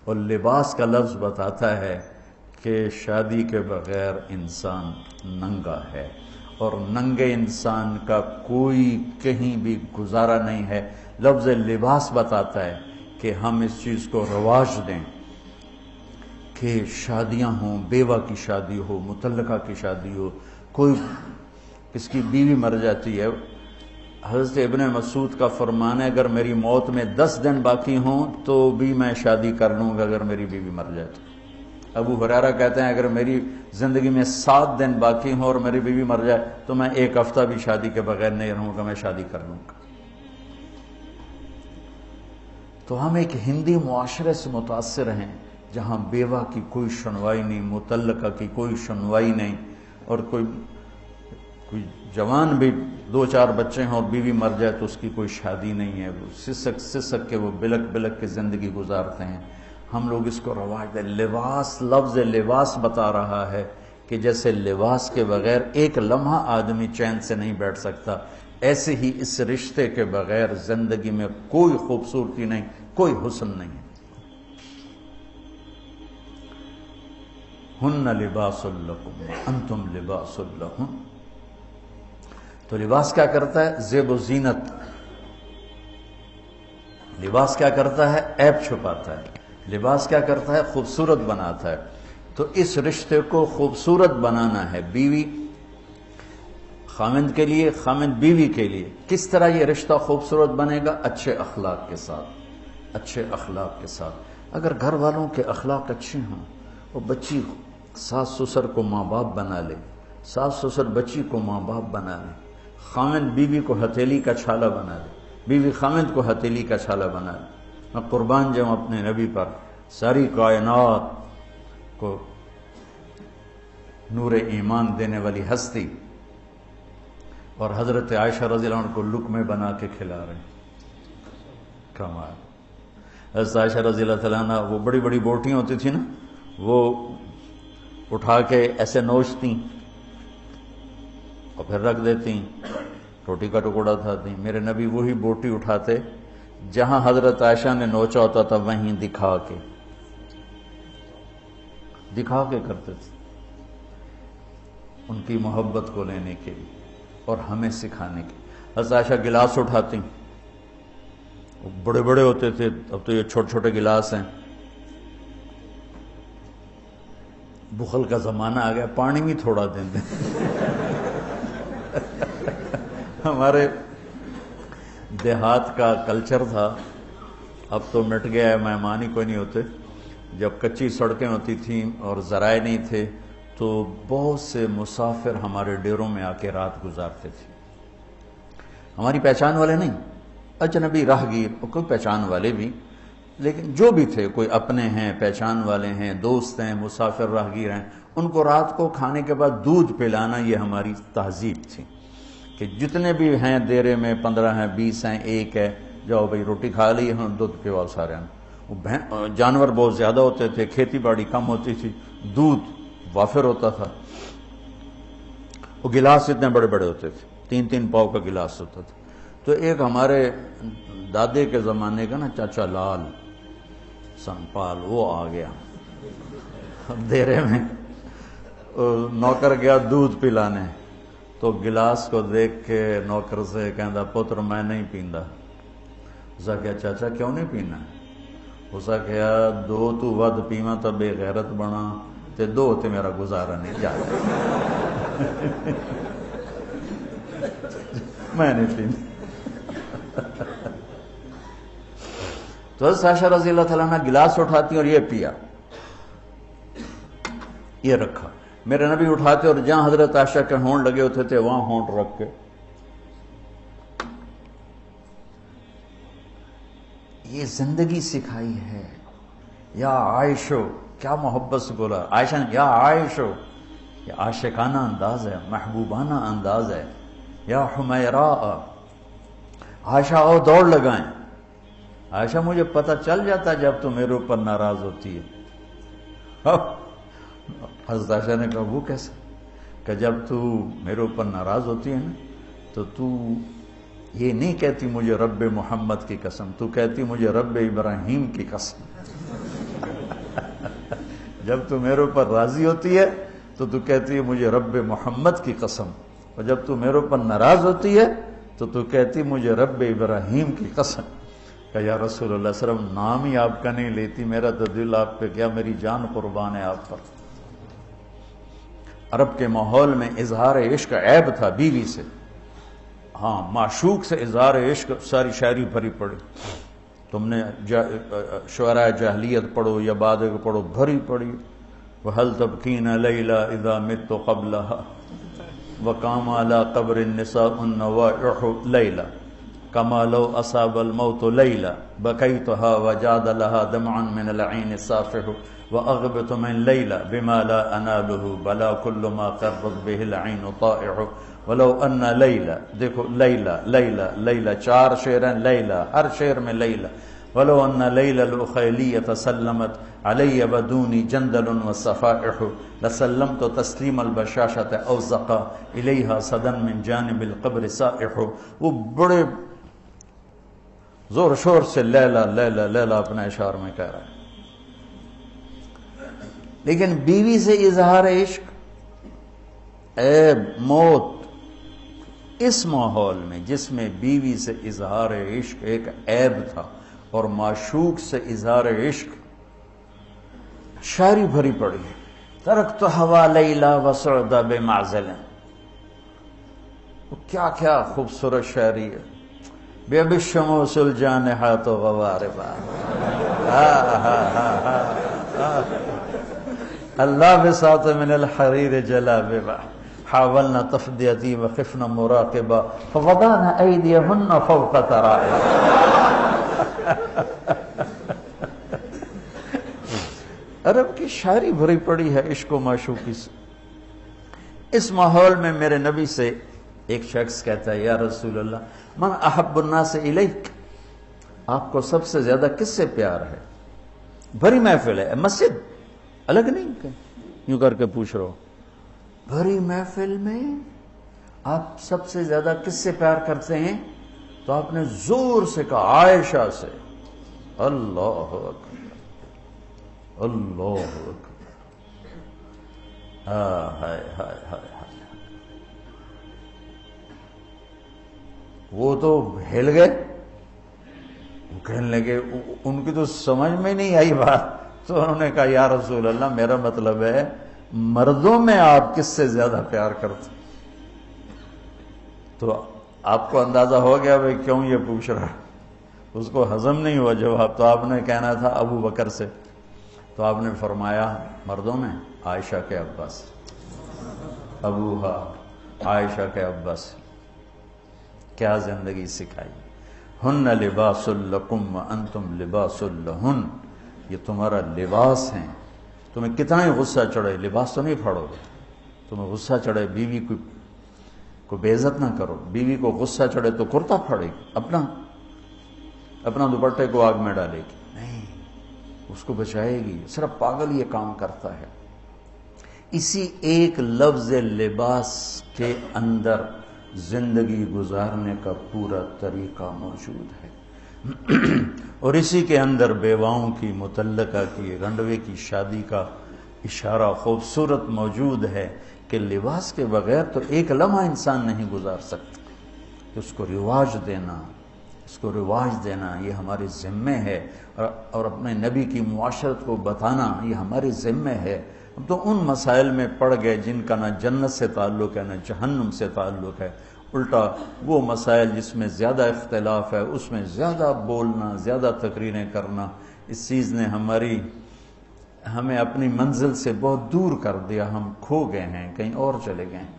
اور لباس کا لفظ بتاتا ہے کہ شادی کے بغیر انسان ننگا ہے، اور ننگے انسان کا کوئی کہیں بھی گزارا نہیں ہے۔ لفظ لباس بتاتا ہے کہ ہم اس چیز کو رواج دیں کہ شادیاں ہوں، بیوہ کی شادی ہو، مطلقہ کی شادی ہو، کوئی کس کی بیوی مر جاتی ہے، حضرت ابن مسعود کا فرمان ہے اگر میری موت میں 10 دن باقی ہوں تو بھی میں شادی کر لوں گا اگر میری بیوی مر جائے تو۔ ابو ہریرہ کہتے ہیں اگر میری زندگی میں 7 دن باقی ہوں اور میری بیوی مر جائے تو میں 1 ہفتہ بھی شادی کے بغیر نہیں رہوں گا، میں شادی کر لوں گا۔ تو ہم ایک ہندی معاشرے سے متاثر ہیں جہاں بیوہ کی کوئی سنوائی نہیں، مطلقہ کی کوئی سنوائی نہیں، اور کوئی جوان بھی 2-4 بچے ہیں اور بیوی مر جائے تو اس کی کوئی شادی نہیں ہے، وہ سسک کے وہ بلک کے زندگی گزارتے ہیں۔ ہم لوگ اس کو رواج دیں۔ لباس، لفظ لباس بتا رہا ہے کہ جیسے لباس کے بغیر ایک لمحہ آدمی چین سے نہیں بیٹھ سکتا، ایسے ہی اس رشتے کے بغیر زندگی میں کوئی خوبصورتی نہیں، کوئی حسن نہیں ہے۔ ہن لباس لکم انتم لباس لہن۔ تو لباس کیا کرتا ہے؟ زیب و زینت۔ لباس کیا کرتا ہے؟ عیب چھپاتا ہے۔ لباس کیا کرتا ہے؟ خوبصورت بناتا ہے۔ تو اس رشتے کو خوبصورت بنانا ہے، بیوی خامند کے لیے، خامند بیوی کے لیے۔ کس طرح یہ رشتہ خوبصورت بنے گا؟ اچھے اخلاق کے ساتھ، اچھے اخلاق کے ساتھ۔ اگر گھر والوں کے اخلاق اچھے ہوں، وہ بچی ساس سسر کو ماں باپ بنا لے، ساس سسر بچی کو ماں باپ بنا لے، خامند بیوی کو ہتھیلی کا چھالا بنا لے، بیوی خامند کو ہتھیلی کا چھالا بنا لے۔ میں قربان جاؤں اپنے نبی پر، ساری کائنات کو نور ایمان دینے والی ہستی، اور حضرت عائشہ رضی اللہ عنہ کو لقمے بنا کے کھلا رہے ہیں۔ کمال۔ حضرت عائشہ رضی اللہ تعالیٰ عنہ، وہ بڑی بڑی بوٹیاں ہوتی تھی نا، وہ اٹھا کے ایسے نوچتی اور پھر رکھ دیتی، روٹی کا ٹکڑا اٹھاتی۔ میرے نبی وہی بوٹی اٹھاتے جہاں حضرت عائشہ نے نوچا ہوتا تھا، وہیں دکھا کے کرتے تھے، ان کی محبت کو لینے کے لیے اور ہمیں سکھانے کے لیے۔ حضرت عائشہ گلاس اٹھاتی، وہ بڑے بڑے ہوتے تھے، اب تو یہ چھوٹے چھوٹے گلاس ہیں، بخل کا زمانہ آ گیا، پانی بھی تھوڑا دیں دیں۔ ہمارے دیہات کا کلچر تھا، اب تو مٹ گیا ہے، مہمان ہی کوئی نہیں ہوتے۔ جب کچی سڑکیں ہوتی تھیں اور ذرائع نہیں تھے تو بہت سے مسافر ہمارے ڈیروں میں آ کے رات گزارتے تھے، ہماری پہچان والے نہیں، اجنبی راہگیر، اور کوئی پہچان والے بھی، لیکن جو بھی تھے، کوئی اپنے ہیں، پہچان والے ہیں، دوست ہیں، مسافر راہگیر ہیں، ان کو رات کو کھانے کے بعد دودھ پلانا یہ ہماری تہذیب تھی کہ جتنے بھی ہیں دیرے میں، 15 ہیں، 20 ہیں، 1 ہے، جاؤ بھائی روٹی کھا لی، ہم دودھ پلاؤ سارے ہیں۔ جانور بہت زیادہ ہوتے تھے، کھیتی باڑی کم ہوتی تھی، دودھ وافر ہوتا تھا، وہ گلاس اتنے بڑے بڑے ہوتے تھے، 3 پاؤ کا گلاس ہوتا تھا۔ تو ایک ہمارے دادے کے زمانے کا نا چاچا لال سنپال، وہ آ گیا دیرے میں، نوکر گیا دودھ پلانے، تو گلاس کو دیکھ کے نوکر سے کہندا پتر میں نہیں پیندا۔ اسا کہا چاچا کیوں نہیں پینا؟ اسا کہا 2 تو ود پیواں تو بے غیرت بنا، تے 2 تے میرا گزارا نہیں جاتا۔ میں نہیں پیندا۔ تو حضرت عائشہ رضی اللہ تعالیٰ عنہ گلاس اٹھاتی اور یہ پیا، یہ رکھا۔ میرے نبی اٹھاتے اور جہاں حضرت عائشہ کے ہونٹ لگے ہوتے تھے وہاں ہونٹ رکھ کے یہ زندگی سکھائی ہے۔ یا عائشو، کیا محبت سے بولا عائشہ نے، یا عائشو، یہ عاشقانہ انداز ہے، محبوبانہ انداز ہے۔ یا حمیراء، عائشہ آؤ دوڑ لگائیں۔ عائشہ مجھے پتہ چل جاتا جب تو میرے اوپر ناراض ہوتی ہے۔ حضرت عائشہ نے کہا وہ کیسے؟ کہ جب تو میرے اوپر ناراض ہوتی ہے نا تو یہ نہیں کہتی مجھے رب محمد کی قسم، تو کہتی مجھے رب ابراہیم کی قسم۔ جب تو میرے اوپر راضی ہوتی ہے تو کہتی ہے مجھے رب محمد کی قسم، اور جب تو میرے اوپر ناراض ہوتی ہے تو کہتی مجھے رب ابراہیم کی قسم۔ کہ یا رسول اللہ صلی اللہ علیہ وسلم نام ہی آپ کا نہیں لیتی، میرا تو دل آپ پہ کیا، میری جان قربان ہے آپ پر۔ عرب کے ماحول میں اظہار عشق عیب تھا بیوی سے، ہاں معشوق سے اظہار عشق ساری شاعری بھری پڑی، تم نے شعراء جاہلیت پڑھو یا بعد کو پڑھو، بھری پڑی۔ وَهَلْ تَبْكِينَ لَيْلَا إِذَا مِتُّ قَبْلَهَا وَقَامَ عَلَى قَبْرِ النِّسَاءُ النَّوَائِحُ لَيْلَا كَمَا لَوْ أَصَابَ الْمَوْتُ لَيْلَا بَكَيْتُهَا وَجَادَ لَهَا دَمْعًا مِنَ الْعَيْنِ الصَّافِحُ وَأَغْبِطُ مِنْ لَيْلَا بِمَا لَا أَنَالُهُ بَلَا كُلُّ مَا قَرَّتْ بِهِ الْعَيْنُ طَائِعُ وَلَوْ أَنَّ لَيْلَا، دیکھو لیلا لیلا لیلا، چار شعر ہیں لیلا، ہر شعر میں لیلا۔ وَلَوْ أَنَّ لَيْلَ الْأُخَيْلِيَّةَ سَلَّمَتْ عَلَيَّ بَدُونِي جَنْدَلٌ وَصَفَائِحُ لَسَلَّمْتُ تَسْلِيمَ الْبَشَاشَةِ أَوْ زَقَى إِلَيْهَا صَدًا مِنْ جَانِبِ الْقَبْرِ سَائِحُ۔ وہ بڑے زور شور سے لیلا لیلا لیلا اپنے اشعار میں کہہ رہا ہے، لیکن بیوی سے اظہار عشق عیب، موت، اس ماحول میں جس میں بیوی سے اظہار عشق ایک عیب تھا اور معشوق سے اظہار عشق شاعری بھری پڑی۔ ترکت ہوا لیلا وسعد بمعزل، کیا کیا خوبصورت شاعری ہے۔ بے بالشموس الجانحات غواربا، اللہ بساط من الحریر جلاببا حاولنا تفدیتی وخفنا مراقبا فوضعنا ایدیہن فوق ترائب۔ عرب کی شاعری بھری پڑی ہے عشق و معشوقی سے۔ اس ماحول میں میرے نبی سے ایک شخص کہتا ہے یا رسول اللہ من احب الناس الیک، آپ کو سب سے زیادہ کس سے پیار ہے؟ بھری محفل ہے، مسجد الگ نہیں کہ یوں کر کے پوچھ رہا ہو، بھری محفل میں آپ سب سے زیادہ کس سے پیار کرتے ہیں؟ تو آپ نے زور سے کہا عائشہ سے۔ اللہ اکبر اللہ اکبر، ہائے ہائے ہائے۔ وہ تو ہل گئے، وہ کہنے لگے، ان کی تو سمجھ میں نہیں آئی بات، تو انہوں نے کہا یا رسول اللہ میرا مطلب ہے مردوں میں آپ کس سے زیادہ پیار کرتے؟ تو آپ کو اندازہ ہو گیا بھائی کیوں یہ پوچھ رہا، اس کو ہضم نہیں ہوا جواب، تو آپ نے کہنا تھا ابو بکر سے، تو آپ نے فرمایا مردوں میں عائشہ کے ابا سے، ابوہا عائشہ کے ابا سے۔ کیا زندگی سکھائی، ہن لباس لکم وانتم لباس لہن، یہ تمہارا لباس ہیں، تمہیں کتنا ہی غصہ چڑھے لباس تو نہیں پھاڑو گے، تمہیں غصہ چڑھے بیوی کو بے عزت نہ کرو، بیوی کو غصہ چڑھے تو کرتا پھاڑے گی، اپنا دوپٹے کو آگ میں ڈالے گی، نہیں اس کو بچائے گی، صرف پاگل یہ کام کرتا ہے۔ اسی ایک لفظ لباس کے اندر زندگی گزارنے کا پورا طریقہ موجود ہے، اور اسی کے اندر بیواؤں کی، مطلقہ کی، رنڈوے کی شادی کا اشارہ خوبصورت موجود ہے کہ لباس کے بغیر تو ایک لمحہ انسان نہیں گزار سکتا، اس کو رواج دینا یہ ہمارے ذمے ہے، اور اپنے نبی کی معاشرت کو بتانا یہ ہمارے ذمے ہے۔ ہم تو ان مسائل میں پڑ گئے جن کا نہ جنت سے تعلق ہے نہ جہنم سے تعلق ہے، الٹا وہ مسائل جس میں زیادہ اختلاف ہے اس میں زیادہ بولنا، زیادہ تقریریں کرنا، اس چیز نے ہمیں اپنی منزل سے بہت دور کر دیا، ہم کھو گئے ہیں، کہیں اور چلے گئے ہیں۔